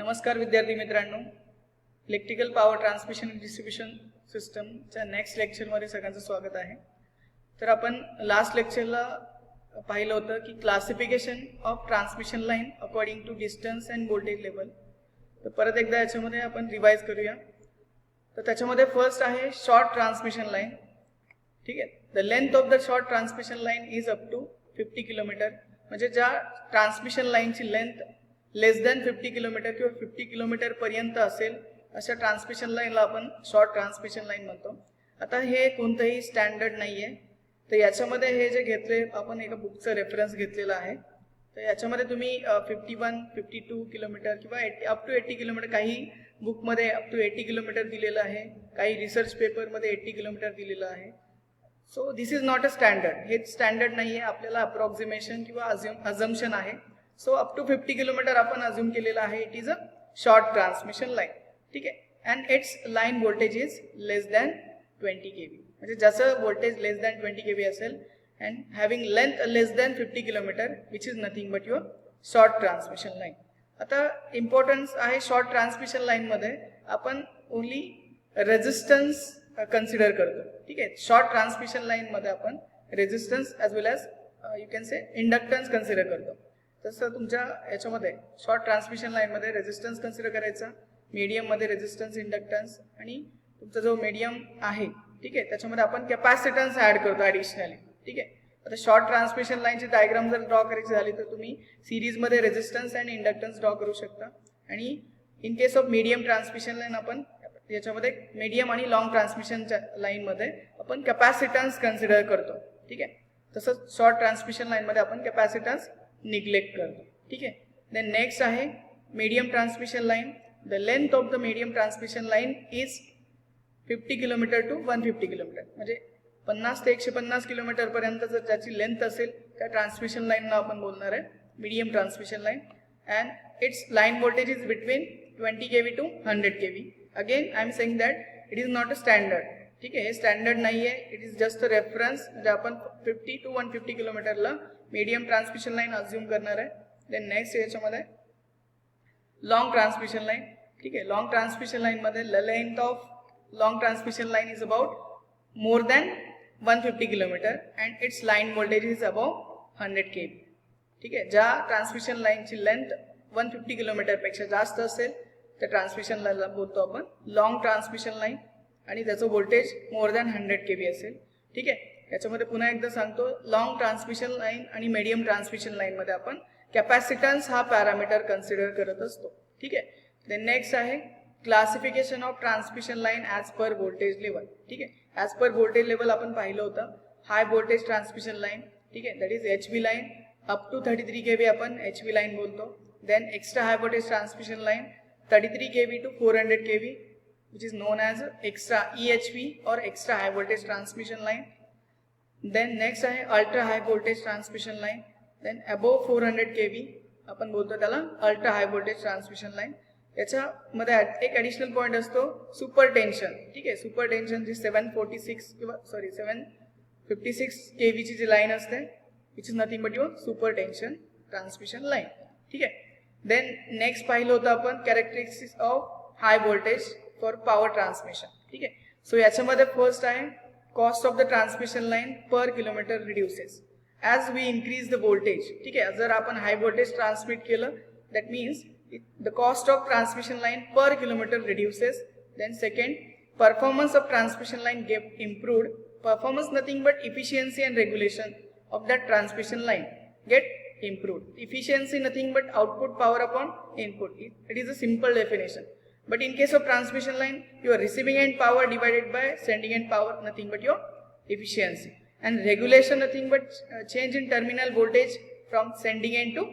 नमस्कार विद्यार्थी मित्रांनो, इलेक्ट्रिकल पॉवर ट्रान्समिशन आणि डिस्ट्रीब्युशन सिस्टमच्या नेक्स्ट लेक्चरमध्ये सगळ्यांचं स्वागत आहे. तर आपण लास्ट लेक्चरला पाहिलं होतं की classification of transmission line according to distance and voltage level. तर परत एकदा याच्यामध्ये आपण रिवाइज करूया. तर त्याच्यामध्ये फर्स्ट आहे शॉर्ट ट्रान्समिशन लाईन. ठीक आहे, the length of the short transmission line is up to 50 kilometre. म्हणजे ज्या ट्रान्समिशन लाईनची लेंथ लेस दॅन 50 किलोमीटर किंवा 50 किलोमीटर पर्यंत असेल अशा ट्रान्समिशन लाईनला आपण शॉर्ट ट्रान्समिशन लाईन म्हणतो. आता हे कोणतंही स्टँडर्ड नाही आहे. तर याच्यामध्ये हे जे घेतले आपण एका बुकचं रेफरन्स घेतलेला आहे. तर याच्यामध्ये तुम्ही 51, 52 किलोमीटर किंवा अप टू 80 किलोमीटर, काही बुकमध्ये अप टू 80 किलोमीटर दिलेलं आहे, काही रिसर्च पेपरमध्ये 80 किलोमीटर दिलेलं आहे. So this is not a standard. हे स्टँडर्ड नाही आहे, आपल्याला अप्रॉक्सिमेशन किंवा अझम्पशन आहे. सो अप टू 50 किलोमीटर आपण अज्युम केलेला आहे. It is a short transmission line. ठीक आहे, and it's line voltage is less than 20 kV. म्हणजे जसं व्होल्टेज लेस दॅन 20 kV असेल and having length less than 50 kilometre which is nothing but your short transmission line. आता importance आहे short transmission लाईनमध्ये आपण only resistance consider करतो. ठीक आहे, शॉर्ट ट्रान्समिशन लाईनमध्ये आपण resistance as well as you can say inductance consider करतो. तसं तुमच्या याच्यामध्ये शॉर्ट ट्रान्समिशन लाईनमध्ये रेझिस्टन्स कन्सिडर करायचा, मीडियममध्ये रेझिस्टन्स, इंडक्टन्स, आणि तुमचा जो मीडियम आहे ठीक आहे त्याच्यामध्ये आपण कॅपॅसिटन्स ॲड करतो ॲडिशनली. ठीक आहे, आता शॉर्ट ट्रान्समिशन लाईनची डायग्राम जर ड्रॉ करायची झाली तर तुम्ही सिरीजमध्ये रेझिस्टन्स अँड इंडक्टन्स ड्रॉ करू शकता. आणि in case of medium transmission line आपण याच्यामध्ये मीडियम आणि लॉंग ट्रान्समिशनच्या लाईनमध्ये आपण कॅपॅसिटन्स कन्सिडर करतो. ठीक आहे, तसंच शॉर्ट ट्रान्समिशन लाईनमध्ये आपण कॅपॅसिटन्स निग्लेक्ट करतो. ठीक आहे, देन नेक्स्ट आहे medium transmission line. The length of the medium transmission line is 50 kilometre to 150 kilometre. म्हणजे 50 ते 150 किलोमीटर पर्यंत जर त्याची लेंथ असेल त्या ट्रान्समिशन लाईनला आपण बोलणार आहे medium transmission line. And it's line voltage is between 20 kV to 100 kV. Again I am saying that it is not a standard. ठीक आहे, हे स्टँडर्ड नाही आहे, it is just a reference. म्हणजे आपण 50 टू 150 किलोमीटरला मीडियम ट्रान्समिशन लाईन अज्युम करणार आहे. देन नेक्स्ट याच्यामध्ये लॉंग ट्रान्समिशन लाईन. ठीक आहे, लॉंग ट्रान्समिशन लाईनमध्ये the length of long transmission line is about more than 150 kilometre and it's line voltage is about 100 kV. ठीक आहे, ज्या ट्रान्समिशन लाईनची लेंथ 150 किलोमीटरपेक्षा जास्त असेल त्या ट्रान्समिशन लाईनला बोलतो आपण लॉंग ट्रान्समिशन लाईन, आणि त्याचं व्होल्टेज मोर दॅन 100 kV असेल. ठीक आहे, याच्यामध्ये पुन्हा एकदा सांगतो, लॉंग ट्रान्समिशन लाईन आणि मीडियम ट्रान्समिशन लाईनमध्ये आपण कॅपॅसिटन्स हा पॅरामीटर कन्सिडर करत असतो. ठीक आहे, देन नेक्स्ट आहे classification of transmission line as per voltage level. ठीक आहे, ॲज पर व्होल्टेज लेवल आपण पाहिलं होतं. हाय व्होल्टेज ट्रान्समिशन लाईन, ठीक आहे, that is HV line. Up to 33 kV आपण HV लाईन बोलतो. Then extra high voltage transmission line 33 kV to 400 kV which is known as extra EHV or extra high voltage transmission line. Then next आहे ultra high voltage transmission line. Then above 400 kV आपण बोलतो त्याला ultra high voltage transmission line. याच्यामध्ये एक additional point असतो super tension. ठीक आहे, super tension जी 756 kV ची जी लाईन असते which is nothing but your super tension transmission line. ठीक आहे, देन नेक्स्ट पाहिलं होतं आपण characteristics of high voltage for power transmission. ठीक आहे, सो याच्यामध्ये फर्स्ट आहे cost of the transmission line per kilometre reduces as we increase the voltage. ठीक आहे, जर आपण हाय व्होल्टेज ट्रान्समिट केलं that means the cost of transmission line per kilometre reduces. Then second, performance of transmission line get improved. Performance nothing but efficiency and regulation of that transmission line get improved. Efficiency nothing but output power upon input. It is a simple definition. But in case of transmission line, your receiving end power divided by sending end power, nothing but your efficiency. And regulation, nothing but change in terminal voltage from sending end to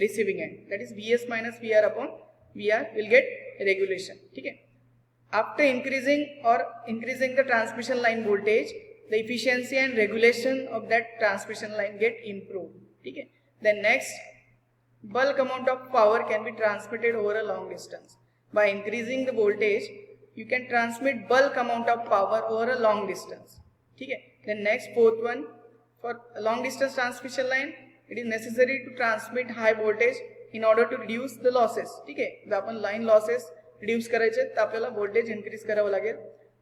receiving end. That is Vs minus Vr upon Vr will get regulation. Okay. After increasing the transmission line voltage, the efficiency and regulation of that transmission line get improved. Okay. Then next, bulk amount of power can be transmitted over a long distance. By increasing the voltage, you can transmit bulk amount of power over a long distance. Okay. Then next, fourth one, for a long distance transmission line, it is necessary to transmit high voltage in order to reduce the losses. ठीक आहे, जर आपण line losses reduce करायचे तर आपल्याला voltage increase करावं लागेल.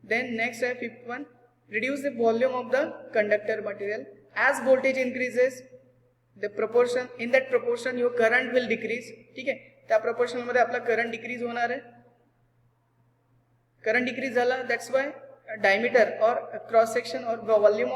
Then next आहे fifth one, reduce the volume of the conductor material. As voltage increases the proportion, in that proportion your current will decrease. ठीक आहे, त्या प्रपोर्शनमध्ये आपला करंट डिक्रीज होणार आहे. करंट डिक्रीज झाला, that's why diameter or cross section or volume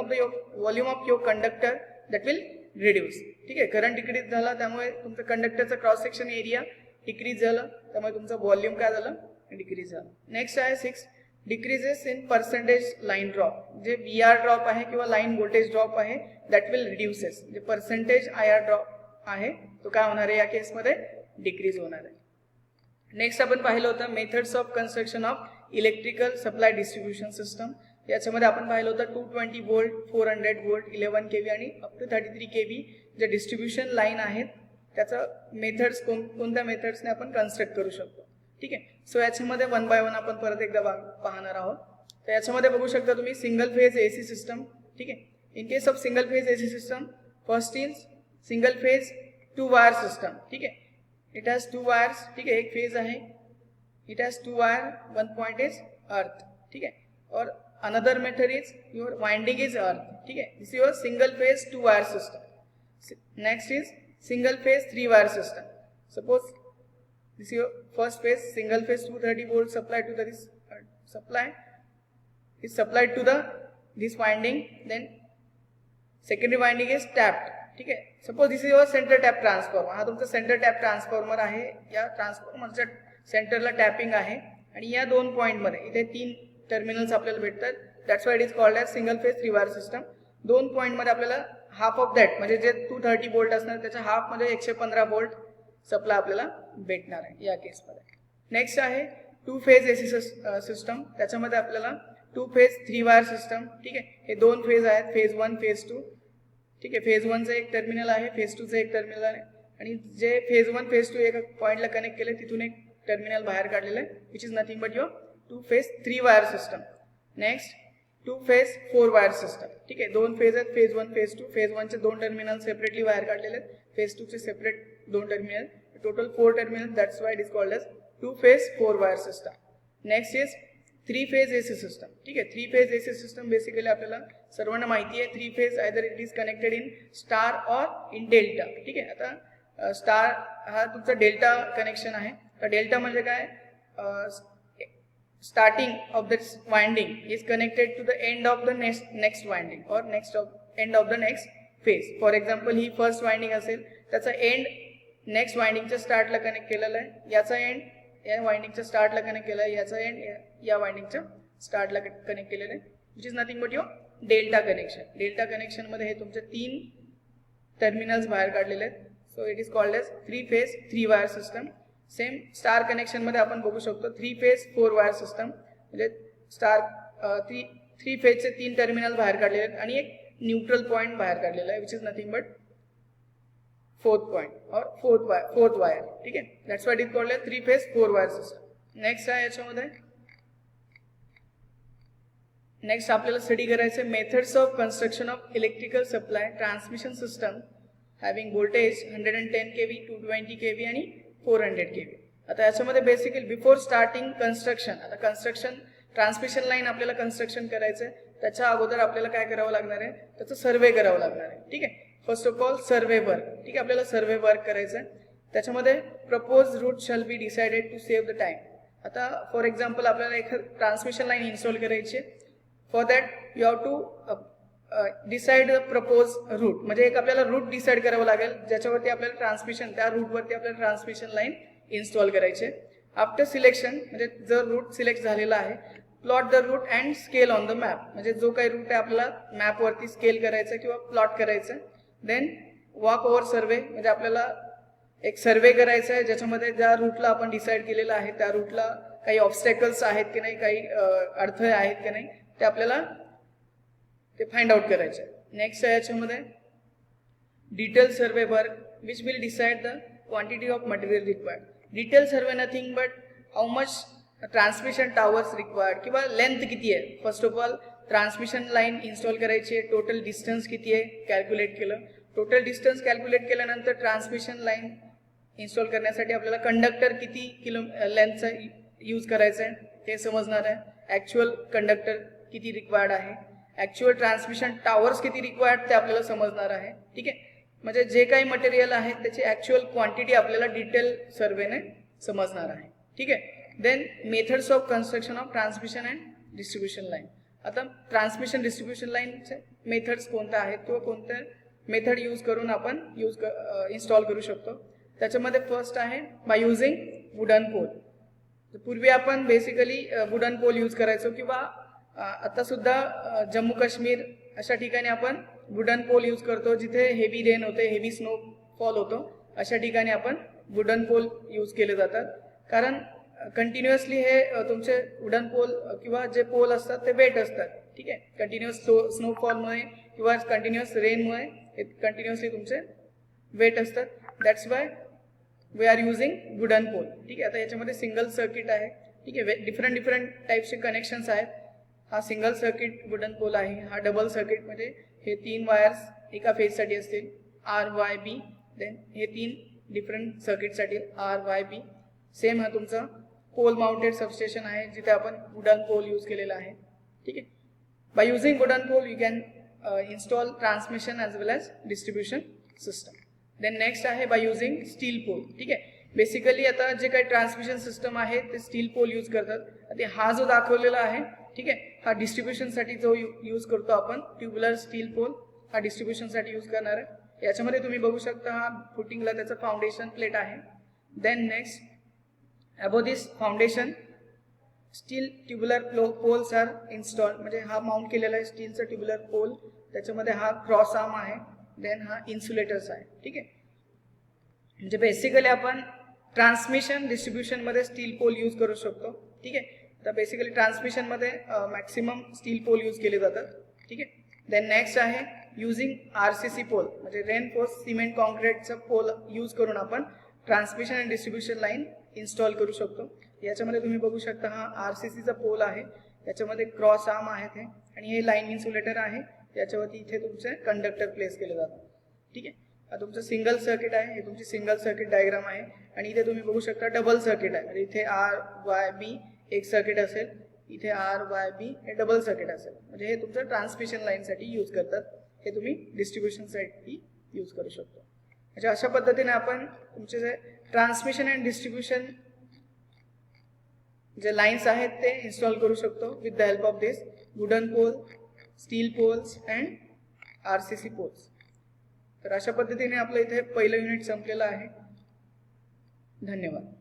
of your conductor that will reduce. ठीक आहे, current decrease झाला त्यामुळे तुमचं कंडक्टरचा क्रॉस सेक्शन एरिया डिक्रीज झाला, त्यामुळे तुमचं व्हॉल्यूम काय झालं, डिक्रीज झालं. नेक्स्ट आहे 6, decreases in percentage line drop. जे VR ड्रॉप आहे किंवा लाईन व्होल्टेज ड्रॉप आहे दॅट विल रिड्यूसेस. जे पर्सेंटेज IR ड्रॉप आहे तो काय होणार आहे या केसमध्ये, डिक्रीज होणार आहे. नेक्स्ट आपण पाहिलं होतं methods of construction of electrical supply distribution system. याच्यामध्ये आपण पाहिलं होतं 220 वोल्ट, 400 वोल्ट, 11 kV आणि अप टू 33 kV जे डिस्ट्रीब्युशन लाईन आहेत त्याचं मेथड्स कोणत्या मेथड्सने आपण कन्स्ट्रक्ट करू शकतो. ठीक आहे, सो याच्यामध्ये 1 बाय 1 आपण परत एकदा पाहणार आहोत. तर याच्यामध्ये बघू शकता तुम्ही सिंगल फेज AC सिस्टम. ठीक आहे, in case of single phase AC system first is single phase 2 wire system. ठीक आहे, इट हॅज 2 वायर्स. ठीक आहे, एक फेज आहे, it has 2 wire, one point is earth. ठीक है, और another method is your winding is earth. ठीक है, this is your single phase 2 wire system. Next is single phase 3 wire system. Suppose this is your first phase single phase 230 volt supply to this supply is supplied to the this winding, then secondary winding is tapped. ठीक है, suppose this is your center tap transformer. हा तुमचा center tap transformer आहे. या ट्रान्सफॉर्मरच्या सेंटरला tapping आहे आणि या 2 पॉईंटमध्ये इथे 3 टर्मिनल्स आपल्याला भेटतात. That's why it is called as single phase 3 wire system. 2 पॉईंटमध्ये आपल्याला हाफ ऑफ दॅट म्हणजे जे 230 वोल्ट असणार त्याच्या हाफमध्ये 115 वोल्ट सप्लाय आपल्याला भेटणार आहे या केसमध्ये. नेक्स्ट आहे 2 फेज AC सिस्टम. त्याच्यामध्ये आपल्याला 2 फेज 3 वायर सिस्टम. ठीक आहे, हे 2 फेज आहेत, फेज 1 फेज 2. ठीक आहे, फेज 1चं एक टर्मिनल आहे, फेज 2चं एक टर्मिनल आहे आणि जे फेज 1 फेज 2 एका पॉईंटला कनेक्ट केले तिथून एक टर्मिनल बाहेर काढलेलं आहे, which is nothing but your 2 phase 3 wire system. Next 2 phase 4 wire system. ठीक आहे, 2 फेज आहेत, फेज 1 फेज 2. फेज 1चे 2 टर्मिनल सेपरेटली बाहेर काढलेले आहेत, फेज 2चे separate 2 terminal, total 4 terminal. That's why it is called as 2 phase 4 wire system. Next is 3 phase AC system. ठीक आहे, 3 फेज AC सिस्टम बेसिकली आपल्याला सर्वांना माहिती आहे. 3 phase either it is connected in star और इन डेल्टा. ठीक आहे, आता स्टार हा तुमचा डेल्टा कनेक्शन आहे. तर डेल्टा म्हणजे काय, starting of the winding is connected to the end of the next winding और end of the next phase. For example ही फर्स्ट वाइंडिंग असेल, त्याचा एंड नेक्स्ट वाइंडिंगच्या स्टार्टला कनेक्ट केलेला आहे, याचा एंड या वाइंडिंगच्या स्टार्टला कनेक्ट केला आहे, याचा एंड या वाइंडिंगच्या स्टार्टला कनेक्ट केलेलं आहे, which is nothing but your delta connection. Delta कनेक्शनमध्ये हे तुमचे 3 टर्मिनल्स बाहेर काढलेले आहेत. So it is called as 3 phase 3 wire system. Same star connection मध्ये आपण बघू शकतो 3 फेज 4 वायर सिस्टम, म्हणजे स्टार 3 फेजचे 3 टर्मिनल बाहेर काढलेले आहेत आणि एक न्यूट्रल पॉइंट बाहेर काढलेला आहे, which is nothing but 4th point or 4th wire. ठीक आहे, that's why it is called as 3 phase 4 wire system. Next आहे याच्यामध्ये, नेक्स्ट आपल्याला स्टडी करायचं आहे methods of construction of electrical supply transmission system having voltage 110 kV, 220 kV आणि 400 kV. आता याच्यामध्ये बेसिकली बिफोर स्टार्टिंग कन्स्ट्रक्शन, आता कन्स्ट्रक्शन ट्रान्समिशन लाईन आपल्याला कन्स्ट्रक्शन करायचं आहे, त्याच्या अगोदर आपल्याला काय करावं लागणार आहे, त्याचं सर्वे करावं लागणार आहे. ठीक आहे, first of all survey work. ठीक आहे, आपल्याला सर्वे वर्क करायचं आहे. त्याच्यामध्ये propose route shall be decided to save the time. आता फॉर एक्झाम्पल आपल्याला एक ट्रान्समिशन लाईन इन्स्टॉल करायची आहे. For that you have to decide the propose route, म्हणजे एक आपल्याला रूट डिसाइड करावं लागेल ज्याच्यावरती आपल्याला ट्रान्समिशन, त्या रूटवरती आपल्याला ट्रान्समिशन लाईन इन्स्टॉल करायचे. आफ्टर सिलेक्शन म्हणजे जर रूट सिलेक्ट झालेला आहे, plot the route and scale on the map, म्हणजे जो काही रूट आहे आपल्याला मॅपवरती स्केल करायचं किंवा प्लॉट करायचं. देन वॉक ओव्हर सर्वे, म्हणजे आपल्याला एक सर्वे करायचा आहे ज्याच्यामध्ये ज्या रूटला आपण डिसाइड केलेलं आहे त्या रूटला काही ऑब्स्टॅकल्स आहेत की नाही, काही अडथळे आहेत की नाही, ते आपल्याला ते फाइंड आउट करायचे. नेक्स्ट आहे याच्यामध्ये detail survey work which will decide the quantity of material required. Detail survey nothing but how much transmission towers required किंवा लेंथ किती आहे. First of all transmission line install करायची आहे, टोटल डिस्टन्स किती आहे कॅल्क्युलेट केलं, टोटल डिस्टन्स कॅल्क्युलेट केल्यानंतर transmission line install करण्यासाठी आपल्याला कंडक्टर किती किलो लेंथचा यूज करायचा आहे ते समजणार आहे, ॲक्च्युअल कंडक्टर किती रिक्वायर्ड आहे, ॲक्च्युअल ट्रान्समिशन टावर्स किती रिक्वायर्ड ते आपल्याला समजणार आहे. ठीक आहे, म्हणजे जे काही मटेरियल आहे त्याची ॲक्च्युअल क्वांटिटी आपल्याला डिटेल सर्वेने समजणार आहे. ठीक आहे. Then methods of construction of transmission and distribution line. आता ट्रान्समिशन डिस्ट्रीब्युशन लाईनचे मेथड्स कोणत्या आहेत किंवा कोणत्या मेथड यूज करून आपण इन्स्टॉल करू शकतो. त्याच्यामध्ये फर्स्ट आहे बाय युझिंग वुडन पोल. पूर्वी आपण बेसिकली वुडन पोल यूज करायचो किंवा आता सुद्धा जम्मू काश्मीर अशा ठिकाणी आपण वुडन पोल यूज करतो जिथे हेवी रेन होते, हेवी स्नोफॉल होतो, अशा ठिकाणी आपण वुडन पोल यूज केले जातात. कारण कंटिन्युअसली हे तुमचे वुडन पोल किंवा जे पोल असतात ते वेट असतात. ठीक आहे, कंटिन्युअस स्नोफॉलमुळे किंवा कंटिन्युअस रेनमुळे हे कंटिन्युअसली तुमचे वेट असतात. That's why we are using wooden pole. ठीक आहे, आता याच्यामध्ये सिंगल सर्किट आहे. ठीक आहे, डिफरंट टाईपचे कनेक्शन्स आहेत. हा सिंगल सर्किट वुडन पोल आहे. हा डबल सर्किट म्हणजे हे 3 वायर्स एका फेजसाठी असतील RYB. देन हे 3 डिफरंट सर्किटसाठी RYB. सेम हा तुमचा पोल माउंटेड सबस्टेशन आहे जिथे आपण वुडन पोल यूज केलेला आहे. ठीक आहे, by using wooden pole you can install transmission as well as distribution system. Then next आहे बाय युझिंग स्टील पोल. ठीक आहे, बेसिकली आता जे काही ट्रान्समिशन सिस्टम आहे ते स्टील पोल यूज करतात. ते हा जो दाखवलेला आहे, ठीक आहे, हा डिस्ट्रीब्युशनसाठी जो यूज करतो आपण ट्युब्युलर स्टील पोल, हा डिस्ट्रीब्युशनसाठी यूज करणार आहे. याच्यामध्ये तुम्ही बघू शकता हा फुटिंगला त्याचं फाउंडेशन प्लेट आहे. Then next above this foundation steel tubular poles are install. म्हणजे हा माउंट केलेला आहे स्टीलचा ट्युब्युलर पोल. त्याच्यामध्ये हा क्रॉस आर्म आहे. देन हा इन्सुलेटर्स आहे. ठीक आहे, म्हणजे बेसिकली आपण ट्रान्समिशन डिस्ट्रीब्युशनमध्ये स्टील पोल यूज करू शकतो. ठीक आहे, तर बेसिकली ट्रान्समिशनमध्ये मॅक्सिमम स्टील पोल यूज केले जातात. ठीक आहे. देन नेक्स्ट आहे युझिंग RCC पोल, म्हणजे रेनफोर्स सिमेंट कॉन्क्रीटचा पोल यूज करून आपण transmission and distribution line install करू शकतो. याच्यामध्ये तुम्ही बघू शकता हा RCCचा पोल आहे. याच्यामध्ये क्रॉस आर्म आहेत हे, आणि हे लाईन इन्सुलेटर आहे. याच्यावरती इथे तुमचे कंडक्टर प्लेस केले जातात. ठीक आहे, हा तुमचं सिंगल सर्किट आहे. हे तुमची सिंगल सर्किट डायग्राम आहे. आणि इथे तुम्ही बघू शकता डबल सर्किट आहे. म्हणजे इथे RYB एक सर्किट असेल, इथे RYB हे डबल सर्किट असेल. म्हणजे हे तुमचं ट्रान्समिशन लाईनसाठी यूज करतात. हे तुम्ही डिस्ट्रीब्युशनसाठी यूज करू शकतो. म्हणजे अशा पद्धतीने आपण तुमचे जे ट्रान्समिशन अँड डिस्ट्रीब्युशन जे लाईन्स आहेत ते इन्स्टॉल करू शकतो with the help of this wooden pole, steel poles and RCC poles. तर अशा पद्धतीने आपलं इथे पहिलं युनिट संपलेलं आहे. धन्यवाद.